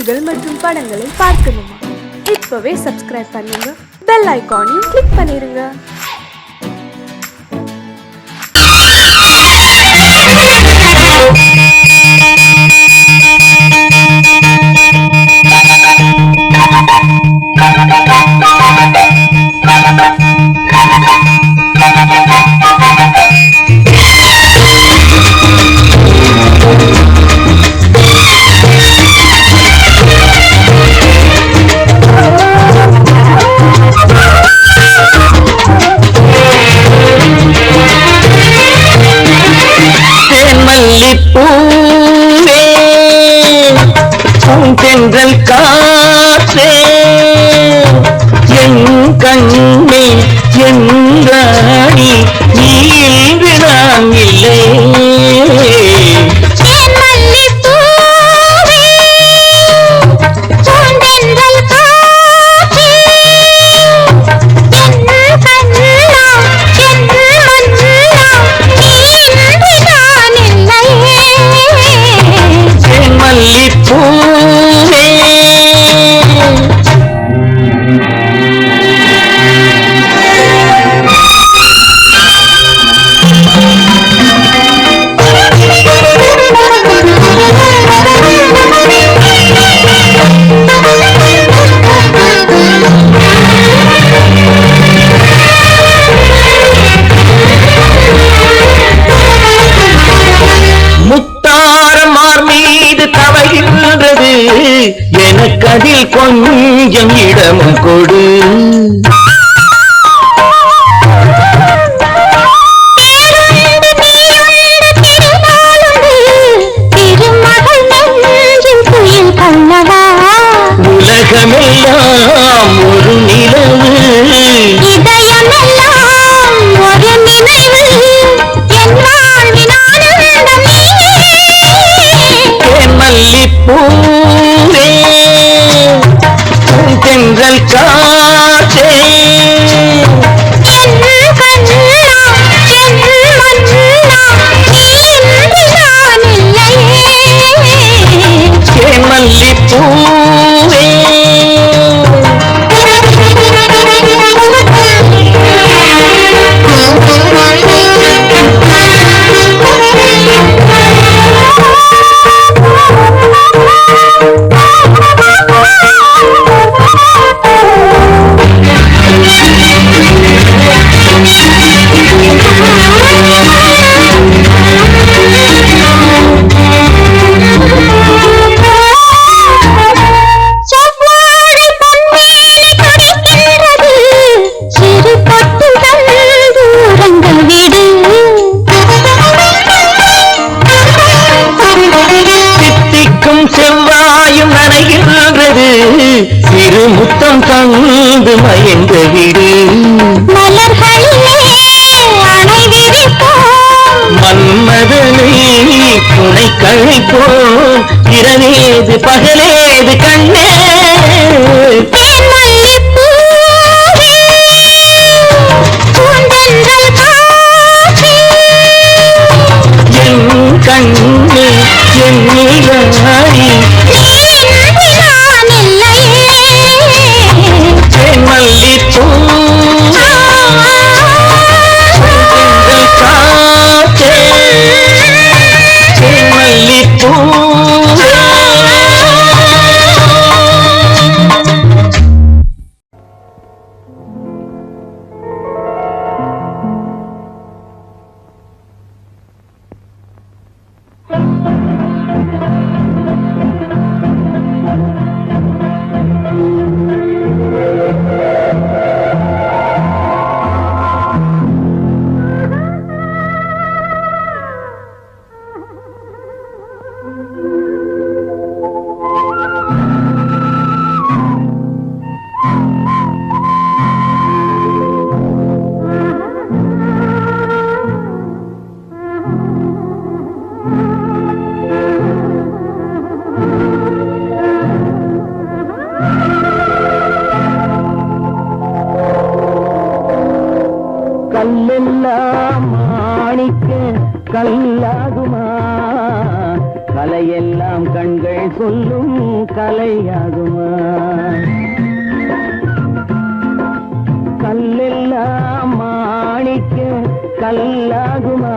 பாடல்கள் மற்றும் படங்களை பார்க்கணுமா? இப்பவே சப்ஸ்கிரைப் பண்ணுங்க, பெல் ஐகானையும் கிளிக் பண்ணிருங்க. தென்றல் காற்றே என் கண்ணே என் ராணி நீ இன்று நான் இல்லை. எனக்கதில் கொஞ்சம் இடமும் கொடு. உலகமெல்லாம் ஒரு நிலவு, இதயமெல்லாம் ஒரு நினைவு, என் மல்லிப்பூவே தென்றல் காற்றே மல்லிப்பூவே செவ்வாயும் நனைகின்றது, சிறு முத்தம் தந்து மயங்க விடு. மன்மதனை துணை கழிப்போம், இரவேது பகலேது கண்ணே. என் கண்ணே என் நீராணி மல்லிப்பூ காற்றே மல்லிப்பூ. கல்லெல்லாம் மாணிக்க கல்லாகுமா, கலை கலையெல்லாம் கண்கள் சொல்லும் கலையாகுமா? கல்லெல்லாம் மாணிக்க கல்லாகுமா?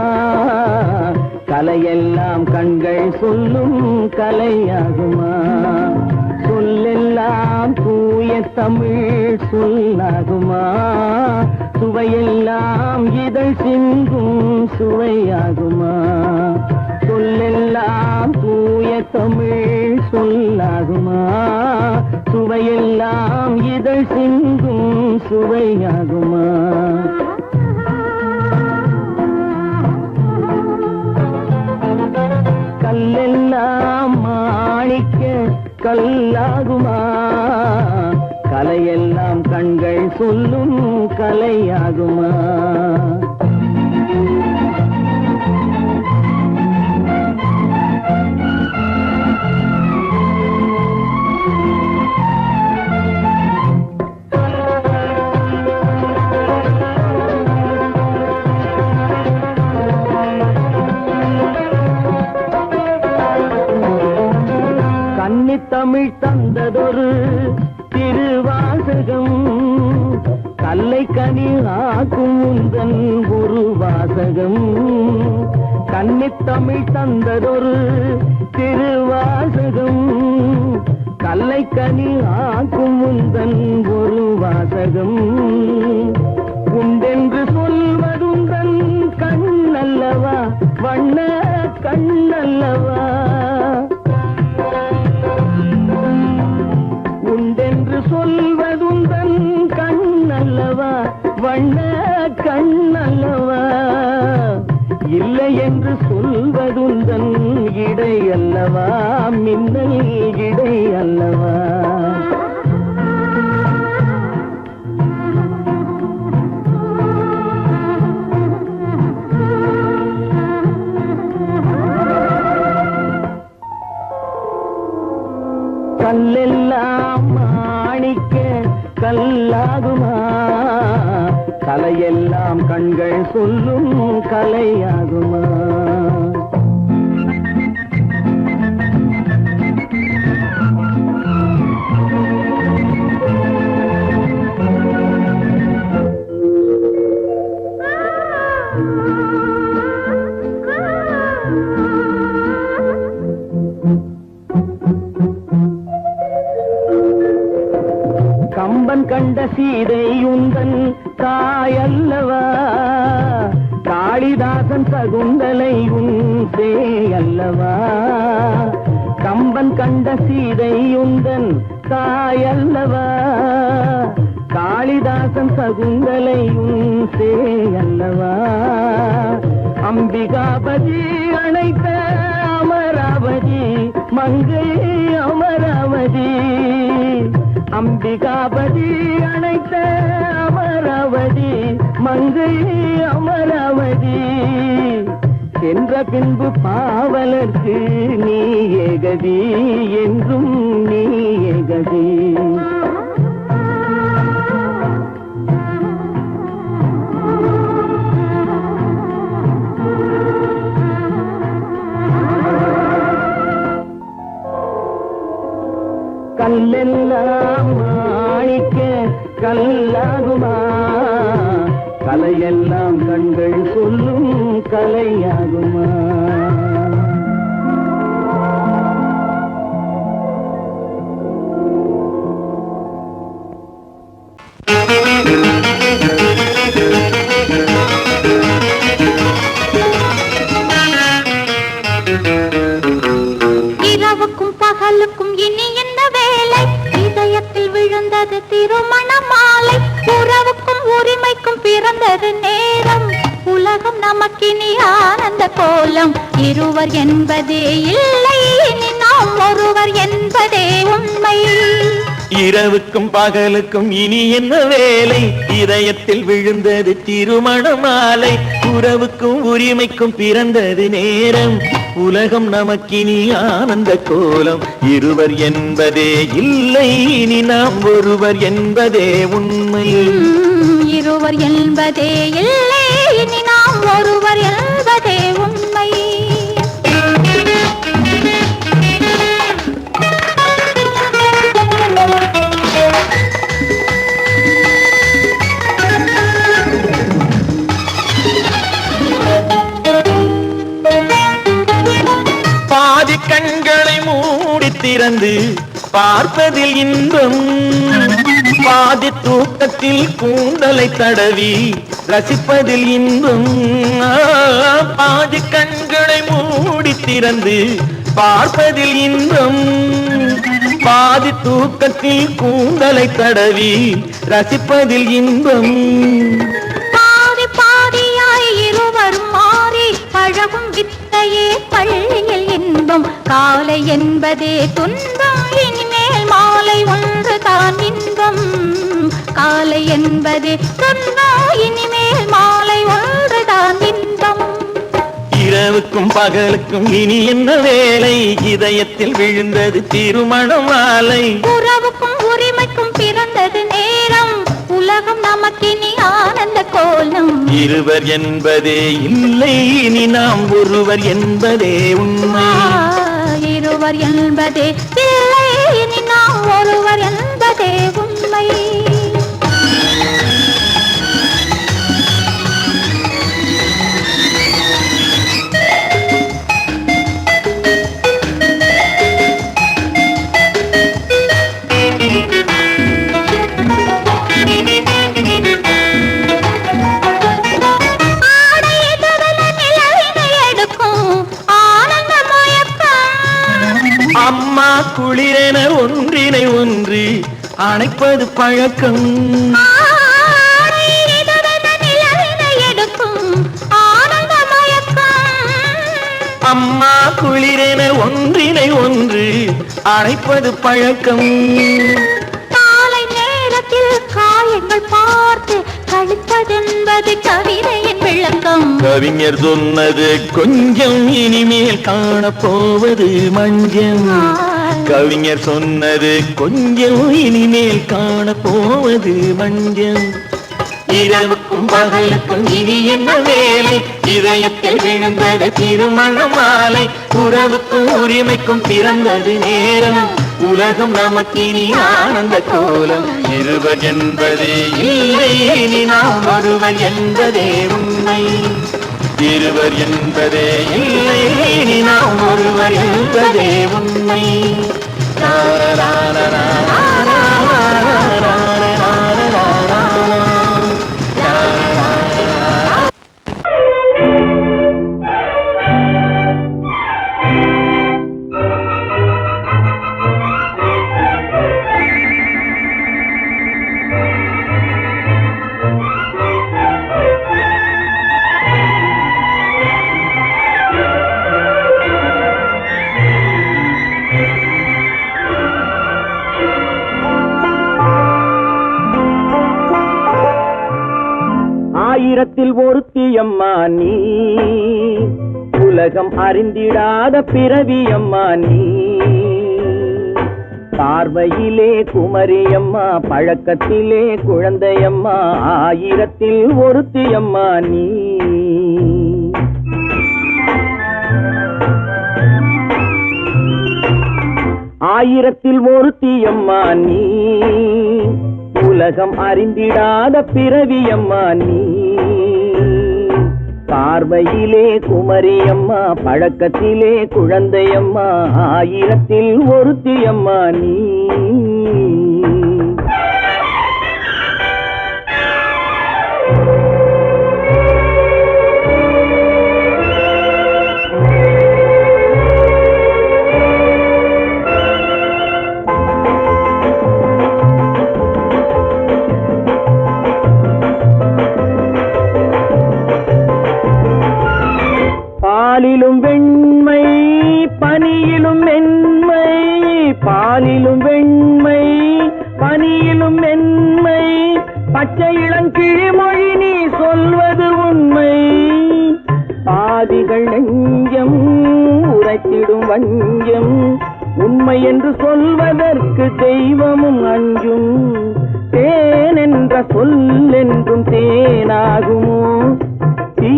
கலையெல்லாம் கண்கள் சொல்லும் கலையாகுமா? சொல்லெல்லாம் தூய தமிழ் சொல்லாகுமா? சுவையெல்லாம் இதழ் சிந்தும் சுவையாகுமா? சொல்லெல்லாம் தூய தமிழ் சொல்லாகுமா? சுவையெல்லாம் இதழ் சிந்தும் சுவையாகுமா? கல்லெல்லாம் மாணிக்க கல்லாகுமா? கலையெல்லாம் கண்கள் சொல்லும் கலையாகுமா? தமிழ் தந்ததொரு திருவாசகம் கல்லை கனி ஆக்கும் உந்தன் ஒரு வாசகம். கன்னித்தமிழ் தந்ததொரு திருவாசகம் கல்லை கனி ஆக்கும் உந்தன் ஒரு வாசகம். உண்டென்று சொல்வதுந்தன் கண்ணல்லவா வண்ண கண்ணல்லவா? உண்டென்று சொல்வதுந்தன் கண்ணல்லவா வண்ண கண்ணல்லவா? இல்லை என்று சொல்வதுந்தன் இடை அல்லவா மின்னல் இடை அல்லவா? கல்லெல்லாம் மாணிக்க கல்லாகுமா? கலையெல்லாம் கண்கள் சொல்லும் கலையாகுமா? கம்பன் கண்ட சீதை உந்தன் தாயல்லவா? காளிதாசன் சகுந்தலை உன் சேயல்லவா? கம்பன் கண்ட சீதை உந்தன் தாயல்லவா? காளிதாசன் சகுந்தலை உன் சேயல்லவா? அம்பிகாபதி அணைத்த அமராவதி மங்கை அமராவதி. அம்பிகாபதி அணைத்த அமராவதி மங்கை அமராவதி. சென்ற பின்பு பாவலர்க்கு நீ ஏகதி என்றும் நீ ஏகதி. கல்லெல்லாம் மாணிக்க கல்லாகுமா? கலையெல்லாம் கண்கள் சொல்லும் கலையாகுமா? இரவுக்கும் பகலுக்கும் இனி என்ன வேலை? இதயத்தில் விழுந்தது திருமண மாலை. உறவுக்கும் உரிமைக்கும் பிறந்தது நேரம். உலகம் நமக்கினி ஆனந்த கோலம். இருவர் என்பதே இல்லை, இனி நாம் ஒருவர் என்பதே உண்மை. இரவுக்கும் பகலுக்கும் இனி என்ன வேலை? இதயத்தில் விழுந்தது திருமண மாலை. உறவுக்கும் உரிமைக்கும் பிறந்தது நேரம். உலகம் நமக்கினி ஆனந்த கோலம். இருவர் என்பதே இல்லை, இனி நாம் ஒருவர் என்பதே உண்மை. இருவர் என்பதே இல்லை, இனி நாம் ஒருவர் என்பதே உண்மை. திறந்து பார்ப்பதில் இன்பம் பாதி தூக்கத்தில் கூந்தலை தடவி ரசிப்பதில் இன்பம் பாதி கண்களை மூடி திறந்து பார்ப்பதில் இன்பம் பாதி தூக்கத்தில் கூந்தலை தடவி ரசிப்பதில் இன்பம் பாதி பாதியாய் இருவரும் மாறி பழகும் வித்தையே பள்ளியில் இன்பம் காலை என்பதே துன்பம் இனிமேல் மாலை ஒன்றுதான் இன்பம் காலை என்பதே துன்பம் இனிமேல் மாலை ஒன்றுதான் இன்பம் இரவுக்கும் பகலுக்கும் இனி என்ன வேலை இதயத்தில் விழுந்தது திருமண மாலை உறவுக்கும் உரிமைக்கும் பிறந்தது நேரம் உலகம் நமக்கினி ஆனந்த கோலம் இருவர் என்பதே இல்லை இனி நாம் ஒருவர் என்பதே உண்மை இருவர் என்பதே இல்லை இனி நாம் ஒருவர் என்பதே உண்மை அம்மா குளிரென ஒன்றினை ஒன்று அணைப்பது பழக்கம் அம்மா குளிரென ஒன்றினை ஒன்று அணைப்பது பழக்கம் காலை நேரத்தில் காயங்கள் பார்த்து கழிப்பதென்பது கவிதையின் விளக்கம் கவிஞர் சொன்னது கொஞ்சம் இனிமேல் காணப்போவது மஞ்சம் கவிஞர் சொன்னது கொஞ்சம் இனிமேல் காணப்போவது மஞ்சம் இரவுக்கும் பகலுக்கும் இனி என்ன வேலை இதயத்தில் விழுந்தது திருமண மாலை உறவுக்கும் உரிமைக்கும் பிறந்தது நேரம் உலகம் நமக்கினி ஆனந்த கோலம் இருவர் என்பதே இல்லை இனி நாம் ஒருவர் என்பதே உண்மை இருவர் என்பதே இல்லை இனி நாம் ஒருவர் என்பதே உண்மை ஆயிரத்தில் ஒருத்தி அம்மா நீ உலகம் அறிந்திடாத பிறவி அம்மா நீ பார்வையிலே குமரியம்மா பழக்கத்திலே குழந்தையம்மா ஆயிரத்தில் ஒருத்தி அம்மா நீ ஆயிரத்தில் ஒருத்தி அம்மா நீ உலகம் அறிந்திடாத பிறவி அம்மா நீ பார்வையிலே குமரியம்மா பழக்கத்திலே குழந்தையம்மா ஆயிரத்தில் ஒருத்தி அம்மா நீ பாலிலும் வெண்மை பனியிலும் மென்மை பாலிலும் வெண்மை பனியிலும் மென்மை பச்சை இளங்கிழிமொழி நீ சொல்வது உண்மை பாதிகள் நெஞ்சம் உரைத்திடும் வஞ்சம் உண்மை என்று சொல்வதற்கு தெய்வமும் அஞ்சும் தேன் என்ற சொல் என்றும் தேனாகுமோ தீ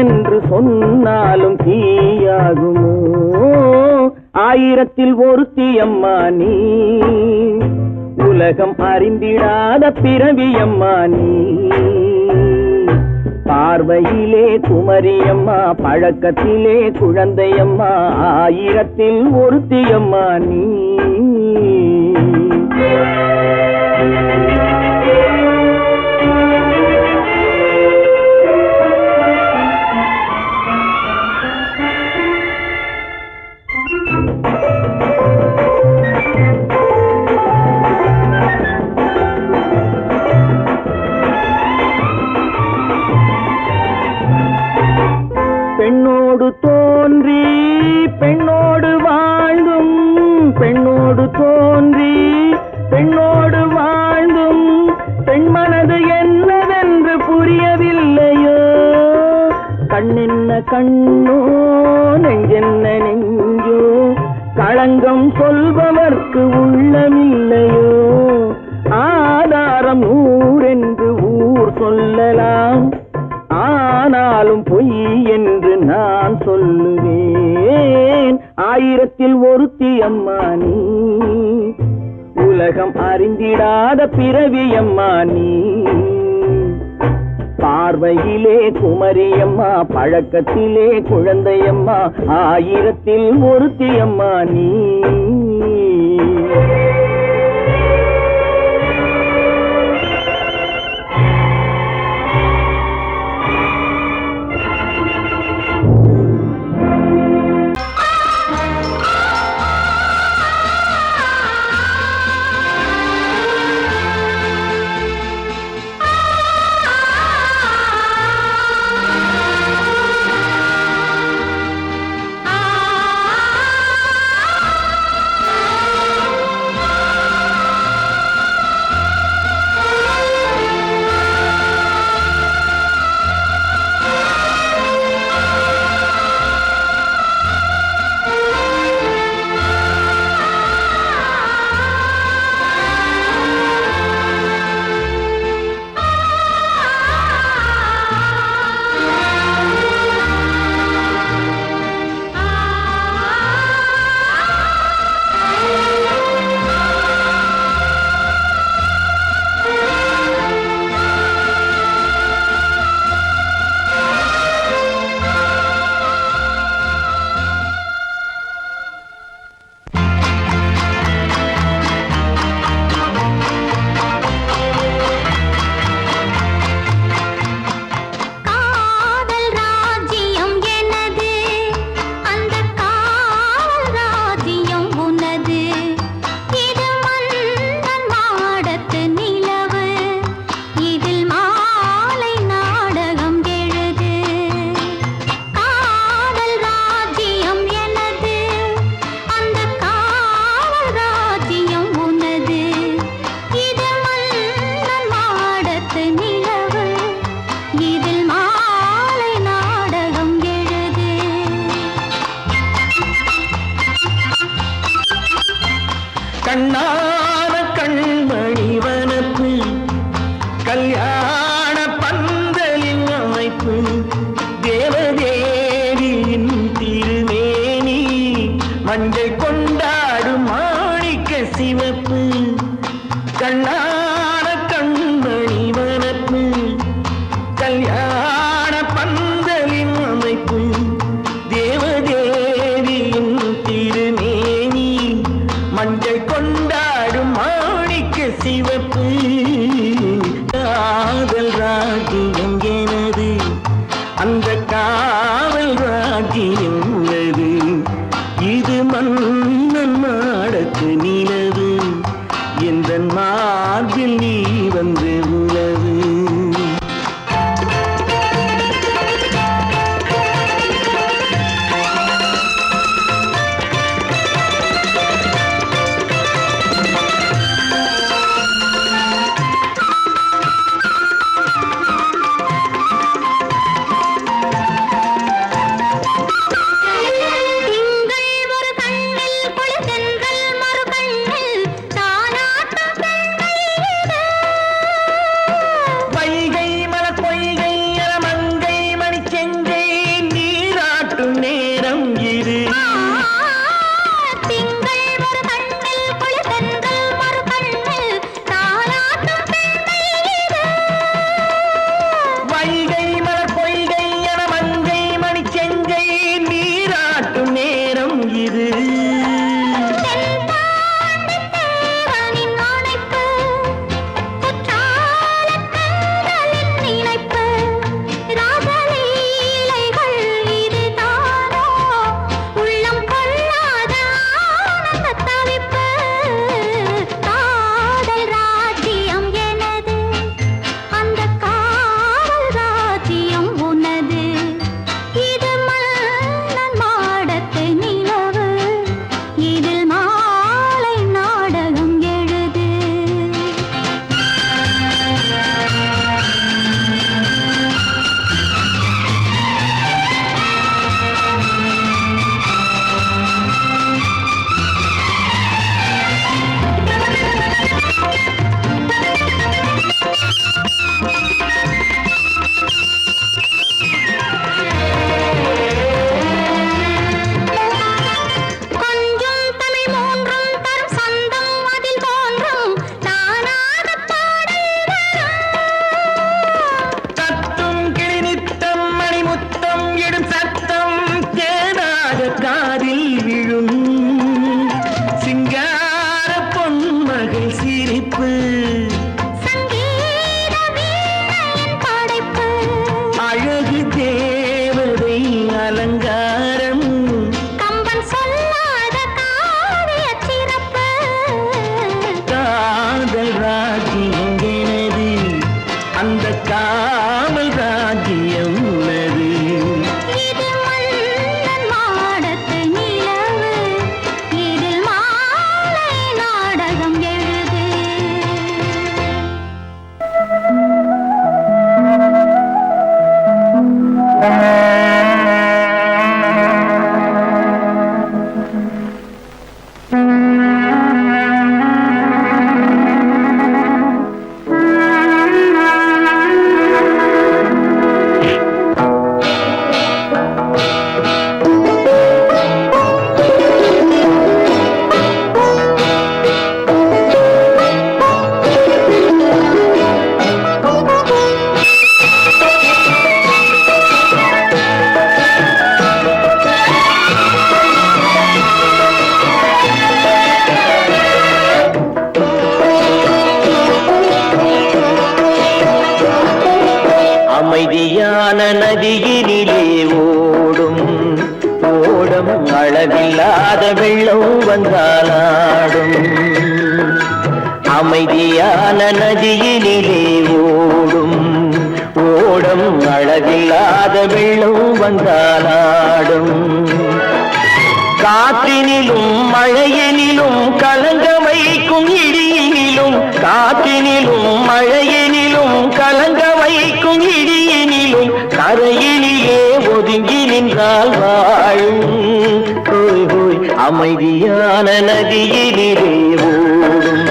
என்று சொன்னாலும் தீயாகுமோ ஆயிரத்தில் ஒருத்தி அம்மா நீ உலகம் அறிந்திடாத பிறவி அம்மா நீ பார்வையிலே குமரியம்மா, பழக்கத்திலே குழந்தையம்மா, ஆயிரத்தில் ஒருத்தியம்மா நீ. பெண்ணோடு தோன்றி பெண்ணோடு வாழ்ந்தும், பெண்ணோடு தோன்றி பெண்ணோடு வாழ்ந்தும், பெண்மனது என்னவென்று புரியவில்லையோ. கண்ணென்ன கண்ணோ, நெஞ்சென்ன நெஞ்சோ, களங்கம் சொல்பவர்க்கு உள்ளமில்லையோ. ஆதாரம் ஊரென்று ஊர் சொல்லலாம், ஆனாலும் பொய் என்று நான் சொல்லுவேன். ஆயிரத்தில் ஒருத்தி அம்மா நீ, உலகம் அறிந்திடாத பிறவியம்மா நீ. பார்வையிலே குமரியம்மா, பழக்கத்திலே குழந்தையம்மா, ஆயிரத்தில் ஒருத்தி அம்மா நீ. கண்ணான கண்மணி வனப்பு, கல்யாண பந்தலின் அமைப்பு, தேவதேவியின் திருமேனி, மஞ்சள் கொண்டாடும் மாணிக்க சிவப்பு. கண்ணான கண்மணி வனப்பு, கல்யாண பந்தலின் அமைப்பு, தேவதேவியின் திருமேனி, மஞ்சள் கொண்டாடும் மாணிக்க சிவப்பு. காதல் ராஜ்யம் எனது, அந்த காவல் ராஜ்யம் உள்ளது. இது மன்னன் நாடத்து நிலவு, எந்த மார்பில் நீ வந்து உலவு. திங்கள் ஒரு கண்ணில், மறு கண்ணில் தானாட்டம் பெண்கள் இது. அமைதியான நதியினிலே ஓடும் ஓடம் அளவில்லாத வெள்ளம் வந்தாலாடும் அமைதியான நதியினிலே ஓடும் ஓடம் அளவில்லாத வெள்ளம் வந்தாலாடும் காற்றினிலும் மழையினிலும் கலங்க வைக்கும் இடியினிலும் காற்றினிலும் மழையினிலும் கலங்க வைக்கும் இடியினிலும் கரையினிலே ஒதுங்கி நின்றால் வாழும் ஹோய் ஹோய் அமைதியான நதியினிலே ஓடும்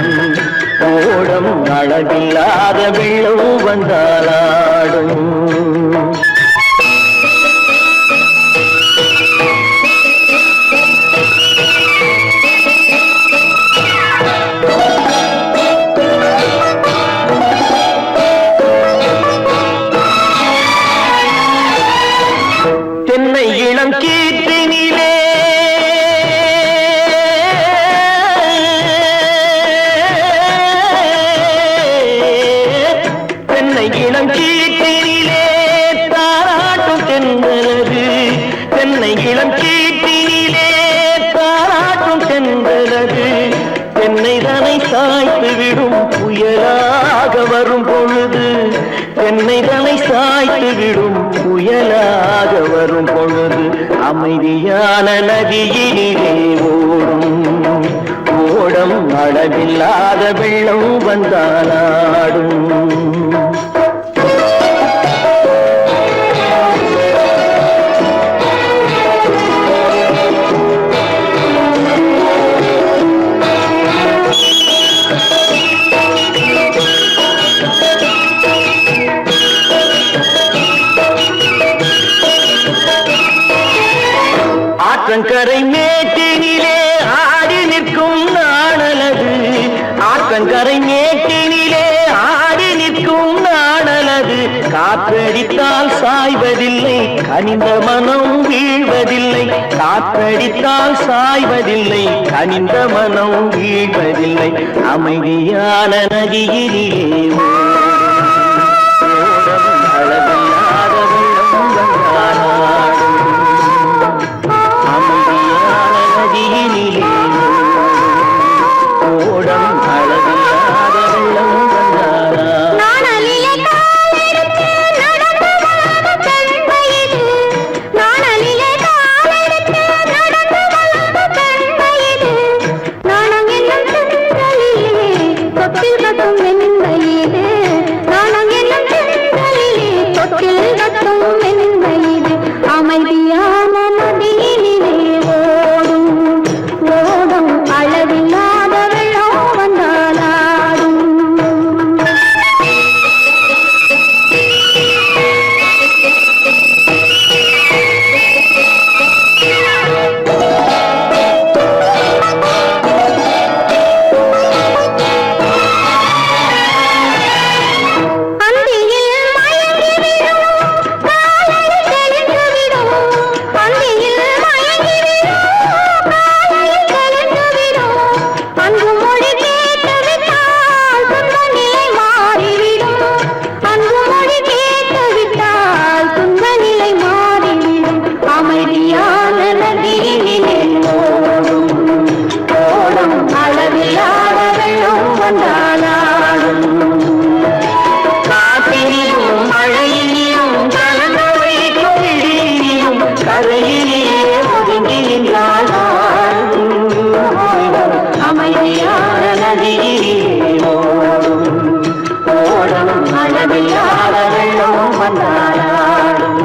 ஓடம் அளவில்லாத வெள்ளம் வந்தாலாடும் தென்னை இளம் கீற்றினிலே தென்னை இளம் கீற்றினிலே தாராட்டும் தென்றலது தென்னை இளம் கீற்றினிலே தாராட்டும் தென்றலது தென்னை தனை சாய்த்து விடும் புயலாக வரும் பொழுது தென்னை தனை சாய்த்து விடும் புயலாக வரும் பொழுது அமைதியான நதியினிலே ஓடும் ஓடம் அளவில்லாத வெள்ளம் வந்தாலாடும் ஆற்றங்கரை மேட்டினிலே ஆடி நிற்கும் நாணலது ஆற்றங்கரை மேட்டினிலே ஆடி நிற்கும் நாணலது காற்றடித்தால் சாய்வதில்லை கனிந்த மனம் வீழ்வதில்லை காற்றடித்தால் சாய்வதில்லை கனிந்த மனம் வீழ்வதில்லை அமைதியான நதியிலே அளவில்லாத வெள்ளம் வந்தாலாடும் அமைதியான நதியினிலே ஓடம் அளவில்லாத வெள்ளம் வந்தாலாடும் அமைதியான நதியினிலே ஓடும் ஓடும் அளவில்லாத வெள்ளம் வந்தாலாடும்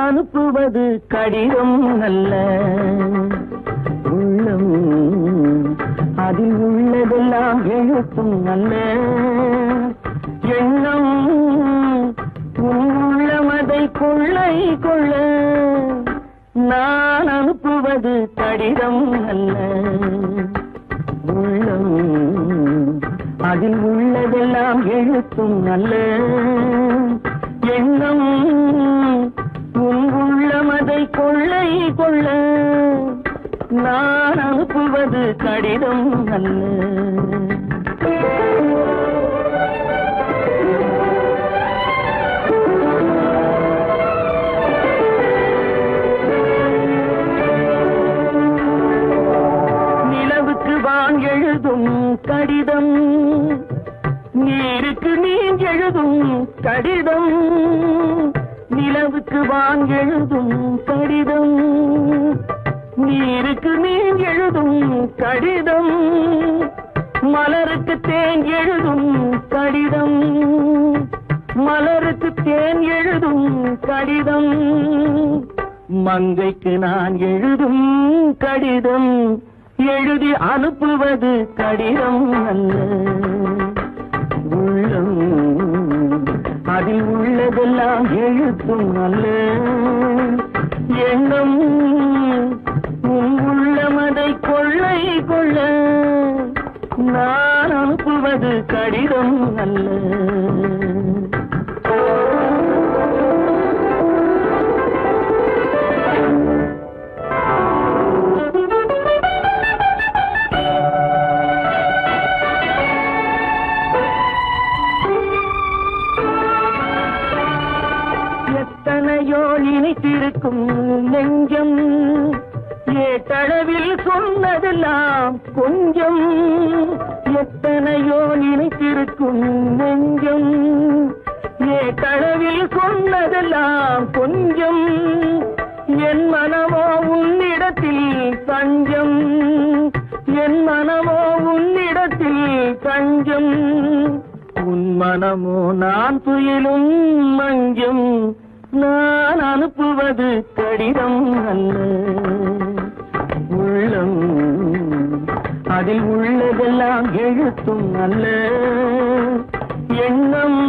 அனுப்புவது கடிதம் அல்ல உள்ளம் அதில் உள்ளதெல்லாம் எழுத்தும் அல்ல எண்ணம் உள்ளமதை கொள்ளை கொள்ள நான் அனுப்புவது கடிதம் அல்ல உள்ளம் அதில் உள்ளதெல்லாம் எழுத்தும் அல்ல எண்ணம் உன் உள்ளமதை கொள்ளை கொள்ள நான் அனுப்புவது கடிதம் அல்ல. நிலவுக்கு வான் எழுதும் கடிதம் நீருக்கு நீர் எழுதும் கடிதம் நிலவுக்கு வான் எழுதும் கடிதம் நீருக்கு நீர் எழுதும் கடிதம் மலருக்கு தேன் எழுதும் கடிதம் மலருக்கு தேன் எழுதும் கடிதம் மங்கைக்கு நான் எழுதும் கடிதம் எழுதி அனுப்புவது கடிதம் அல்ல. உள்ளம் அதில் உள்ளதெல்லாம் எழுத்தும் அல்ல எண்ணம் உன் உள்ளமதை கொள்ளை கொள்ள நான் அனுப்புவது கடிதம் அல்ல. எத்தனையோ நினைத்திருக்கும் நெஞ்சம் ஏட்டளவில் சொன்னதெல்லாம் கொஞ்சம் எத்தனையோ நினைத்திருக்கும் நெஞ்சம் ஏட்டளவில் சொன்னதெல்லாம் கொஞ்சம் என் மனமோ உன்னிடத்தில் தஞ்சம் என் மனமோ உன்னிடத்தில் தஞ்சம் உன் மனமோ நான் துயிலும் மஞ்சம் நான் அனுப்புவது கடிதம் அல்ல. உள்ளம் அதில் உள்ளதெல்லாம் எழுத்தும் அல்ல எண்ணம்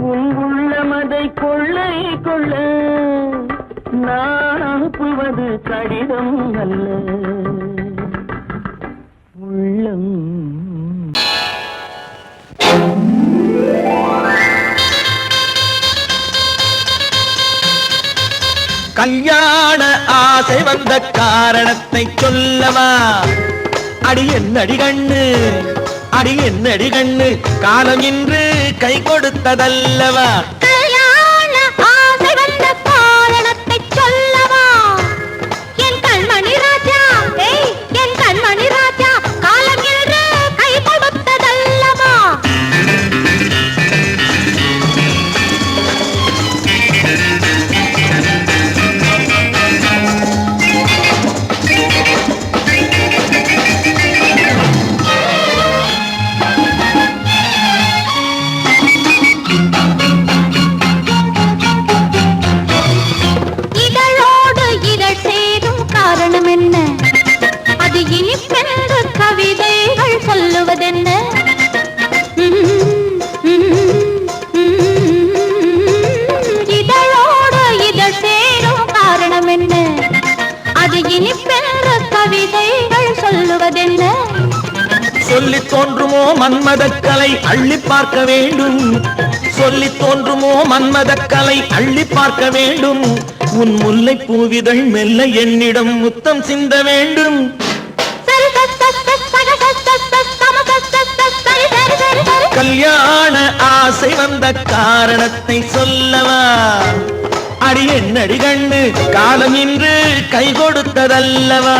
உன் உள்ளமதை கொள்ளை கொள்ள நான் அனுப்புவது கடிதம் அல்ல. உள்ளம் கல்யாண ஆசை வந்த காரணத்தை சொல்லவா அடி என்னடி கண்ணு அடி என்னடி கண்ணு காலம் இன்று கை கொடுத்ததல்லவா கல்யாண ஆசை வந்த காரணத்தை சொல்லவா என் கண்மணி ராஜா என் கண்மணி ராஜா காலம் இன்று கை கொடுத்ததல்லவா சொல்லுவதென்ன இதழோடு இதழ் சேரும் காரணம் என்ன அது இனிப்பென்ற கவிதைகள் சொல்லுவதென்ன சொல்லி தோன்றுமோ மன்மதக்கலை அள்ளி பார்க்க வேண்டும் சொல்லி தோன்றுமோ மன்மதக்கலை அள்ளி பார்க்க வேண்டும் உன் முல்லை பூவிதழ் மெல்ல என்னிடம் முத்தம் சிந்த வேண்டும் கல்யாண ஆசை வந்த காரணத்தை சொல்லவா அடி என்னடி கண்ணு காலம் இன்று கை கொடுத்ததல்லவா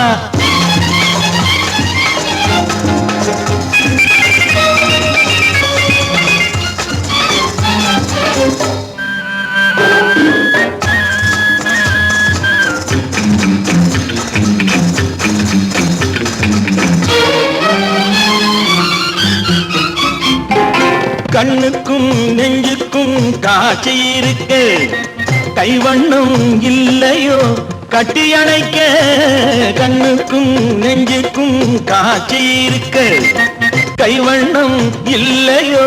கண்ணுக்கும் நெஞ்சுக்கும் காட்சி இருக்கு கைவண்ணம் இல்லையோ கட்டி அணைக்க கண்ணுக்கும் நெஞ்சுக்கும் காட்சி இருக்கு கைவண்ணம் இல்லையோ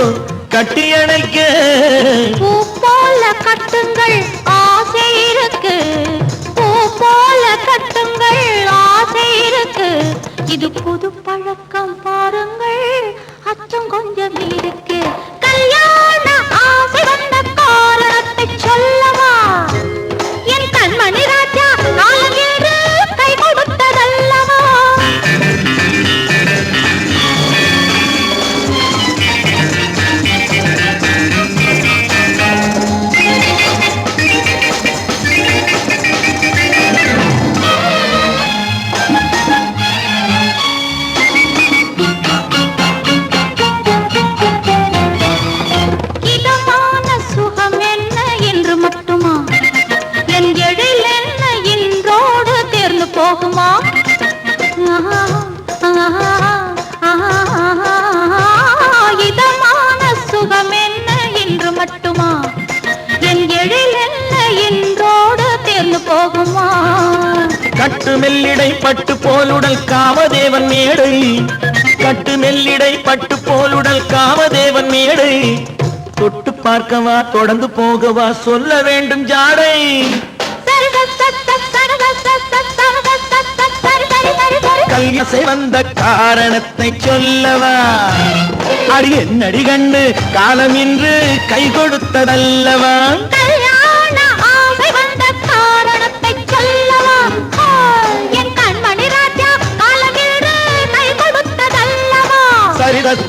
கட்டி அணைக்க பூ போல கட்டுங்கள் ஆசை இருக்கு பூ போல கட்டுங்கள் ஆசை இருக்கு இது புது பழக்கம் பாருங்கள் அச்ச போகுமா இதமான சுகம் என்ன இன்று மட்டுமா என் எழில் என்ன இன்றோடு தேர்ந்து போகுமா கட்டு மெல்லிடை பட்டு போலுடல் காமதேவன் மேடை கட்டு மெல்லிடை பட்டு போலுடல் காமதேவன் மேடை தொட்டு பார்க்கவா தொடர்ந்து போகவா சொல்ல வேண்டும் ஜாடை கல்யாசை வந்த காரணத்தை சொல்லவா அடி என்னடி கண்டு காலம் இன்று கை கொடுத்ததல்லவா கல்யாண ஆசை வந்த காரணத்தை சொல்லவா என் கண்மணி ராஜா காலமின்று கை கொடுத்ததல்லவா சரி சரி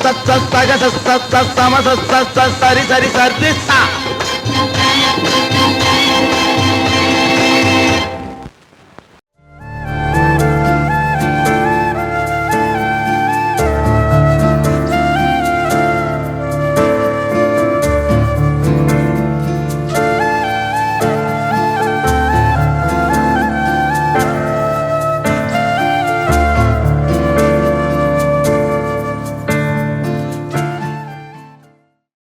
சரி சரி சரி